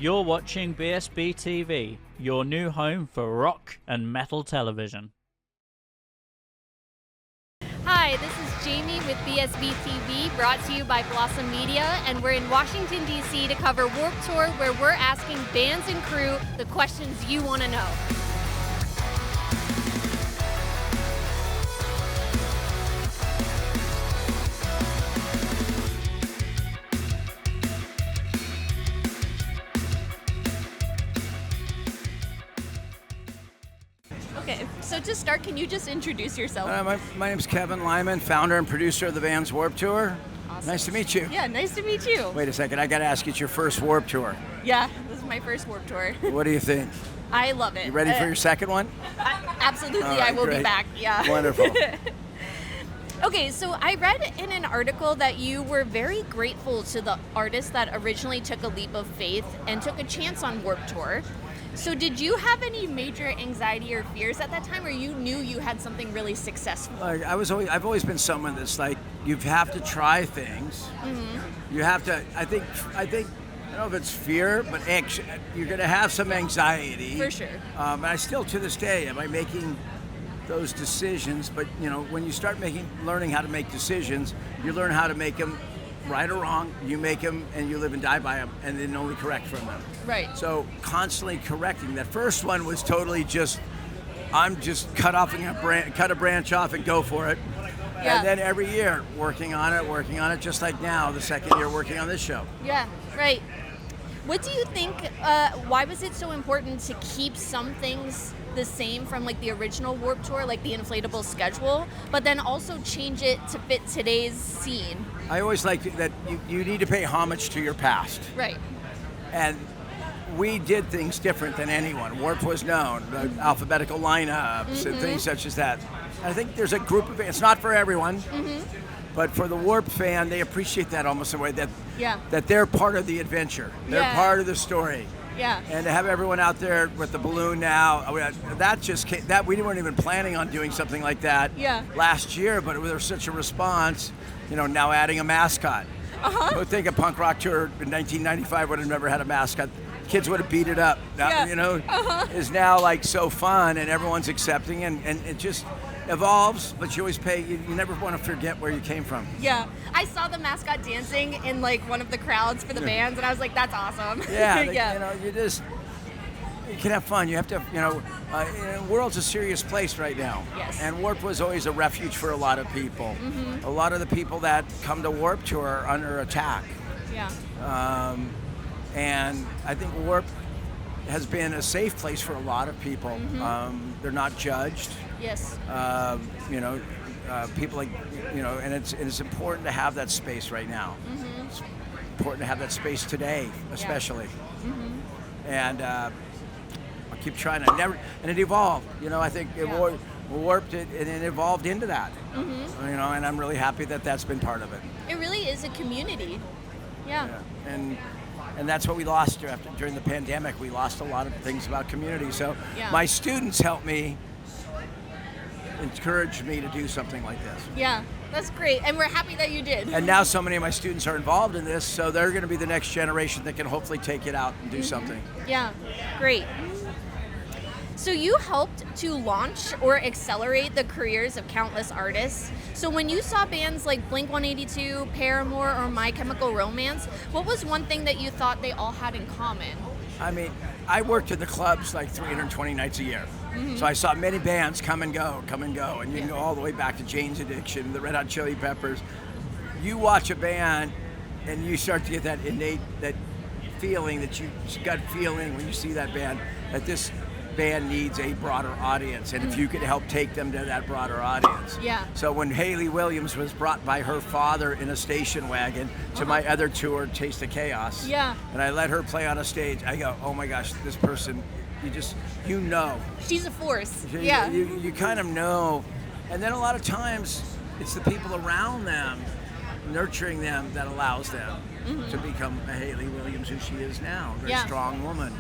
You're watching BSB TV, your new home for rock and metal television. Hi, this is Jamie with BSB TV, brought to you by Blossom Media, and we're in Washington, D.C. to cover Warped Tour, where we're asking bands and crew the questions you want to know. Okay, so to start, can you just introduce yourself? My name's Kevin Lyman, founder and producer of the band's Warped Tour. Awesome. Nice to meet you. Yeah, nice to meet you. Wait a second, I gotta ask you, it's your first Warped Tour. Yeah, this is my first Warped Tour. What do you think? I love it. You ready for your second one? Absolutely, All right, I will great. be back. Yeah. Wonderful. Okay, so I read in an article that you were very grateful to the artists that originally took a leap of faith and took a chance on Warped Tour. So did you have any major anxiety or fears at that time, or you knew you had something really successful? I've always been someone that's like, you have to try things. Mm-hmm. You have to, I think, I don't know if it's fear, but you're gonna have some anxiety. For sure. And I still, to this day, am I making those decisions? But you know, when you start learning how to make decisions, you learn how to make them right or wrong. You make them and you live and die by them, and then only correct from them. Right. So constantly correcting. That first one was totally just, I'm just cut a branch off and go for it. Yeah. And then every year working on it, just like now, the second year working on this show. Yeah, right. What do you think, why was it so important to keep some things the same from like the original Warped Tour, like the inflatable schedule, but then also change it to fit today's scene? I always like that you need to pay homage to your past. Right. And we did things different than anyone. Warped was known, the alphabetical lineups and things such as that. I think there's a group of, it's not for everyone, but for the Warped fan, they appreciate that almost in a way that that they're part of the adventure. They're part of the story. Yeah. And to have everyone out there with the balloon now, that just came, that we weren't even planning on doing something like that last year, but there was such a response, you know, now adding a mascot. I would think a punk rock tour in 1995 would have never had a mascot. Kids would have beat it up. Now, you know, is now like so fun and everyone's accepting and it just evolves, but you always you never want to forget where you came from. Yeah, I saw the mascot dancing in like one of the crowds for the bands, and I was like, "That's awesome." Yeah, you know, you can have fun. You have to, you know, the world's a serious place right now. Yes. And Warped was always a refuge for a lot of people. A lot of the people that come to Warped Tour are under attack. Yeah. And I think Warped has been a safe place for a lot of people. They're not judged. Yes. You know, people like, you know, and it's important to have that space right now. It's important to have that space today, especially. And I keep trying to and it evolved. You know, I think it warped it and it evolved into that. You know, and I'm really happy that that's been part of it. It really is a community. Yeah. And that's what we lost during the pandemic. We lost a lot of things about community. So my students helped me, encouraged me to do something like this. Yeah, that's great. And we're happy that you did. And now so many of my students are involved in this, so they're going to be the next generation that can hopefully take it out and do something. Yeah, great. So you helped to launch or accelerate the careers of countless artists. So when you saw bands like Blink-182, Paramore, or My Chemical Romance, what was one thing that you thought they all had in common? I mean, I worked in the clubs like 320 nights a year. So I saw many bands come and go, and you can go all the way back to Jane's Addiction, the Red Hot Chili Peppers. You watch a band and you start to get that innate, that feeling, gut feeling when you see that band, that this band needs a broader audience, and if you could help take them to that broader audience. Yeah. So when Hayley Williams was brought by her father in a station wagon to my other tour, Taste of Chaos, and I let her play on a stage, I go, oh my gosh, this person, you know. She's a force. You kind of know. And then a lot of times, it's the people around them, nurturing them, that allows them to become a Hayley Williams who she is now, a very strong woman.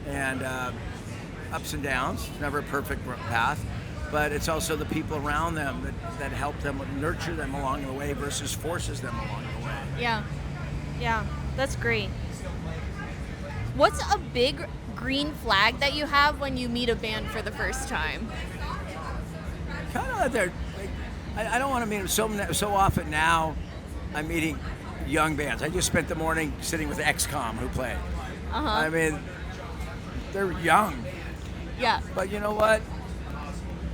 And ups and downs, never a perfect path, but it's also the people around them that help them, nurture them along the way versus forces them along the way. Yeah, that's great. What's a big green flag that you have when you meet a band for the first time? Kind of like I don't want to meet them so often now. I'm meeting young bands. I just spent the morning sitting with XCOM who played. I mean, they're young. Yeah. But you know what?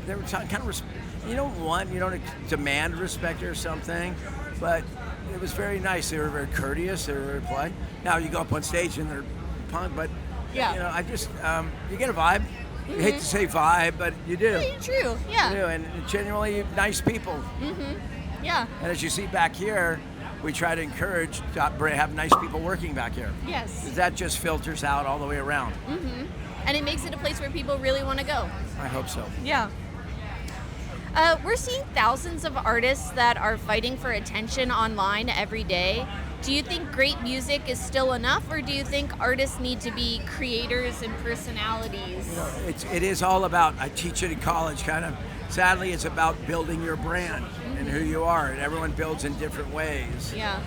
They were kind of. You don't demand respect or something, but it was very nice. They were very courteous. They were very polite. Now you go up on stage and they're punk, but yeah. I just you get a vibe. You hate to say vibe, but you do. Yeah, true. Yeah. You do, and genuinely nice people. Yeah. And as you see back here, we try to encourage to have nice people working back here. Yes. 'Cause that just filters out all the way around. And it makes it a place where people really want to go. I hope so. Yeah. We're seeing thousands of artists that are fighting for attention online every day. Do you think great music is still enough, or do you think artists need to be creators and personalities? It is all about, I teach it in college, kind of, sadly, it's about building your brand and who you are, and everyone builds in different ways. Yeah.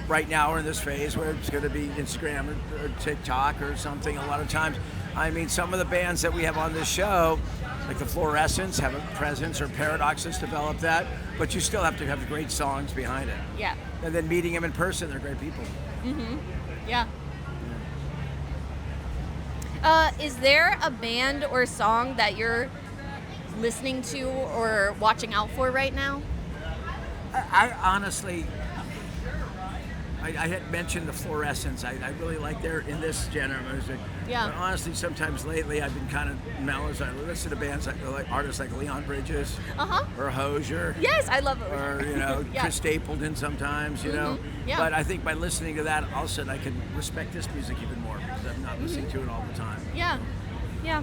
Right now we're in this phase where it's going to be Instagram or TikTok or something a lot of times. I mean, some of the bands that we have on this show, like the Fluorescents, have a presence, or Paradox has developed that, but you still have to have great songs behind it. Yeah. And then meeting them in person, they're great people. Yeah. Is there a band or song that you're listening to or watching out for right now? I honestly, I had mentioned the Fluorescents. I really like their in this genre of music. Yeah. But honestly, sometimes lately I've been kind of mellow. So I listen to bands like artists like Leon Bridges or Hozier. Yes, I love it. Or Chris Stapleton sometimes. Yeah. But I think by listening to that, all of a sudden I can respect this music even more because I'm not listening to it all the time. Yeah. Yeah.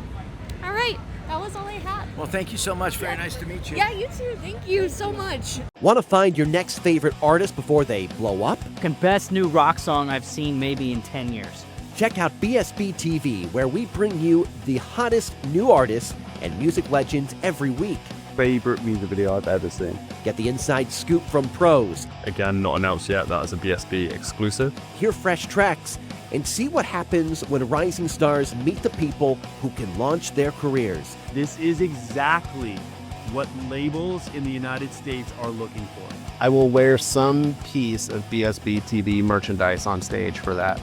All right. That was all I had. Well, thank you so much. Very nice to meet you. Yeah, you too. Thank you so much. Want to find your next favorite artist before they blow up? Best new rock song I've seen maybe in 10 years. Check out BSB TV, where we bring you the hottest new artists and music legends every week. Favorite music video I've ever seen. Get the inside scoop from pros. Again, not announced yet. That is a BSB exclusive. Hear fresh tracks and see what happens when rising stars meet the people who can launch their careers. This is exactly what labels in the United States are looking for. I will wear some piece of BSB TV merchandise on stage for that.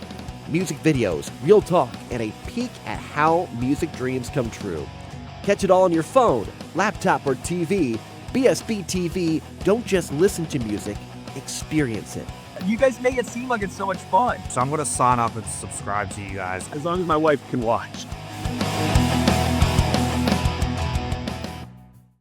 Music videos, real talk, and a peek at how music dreams come true. Catch it all on your phone, laptop, or TV. BSB TV, don't just listen to music, experience it. You guys make it seem like it's so much fun. So I'm going to sign up and subscribe to you guys. As long as my wife can watch.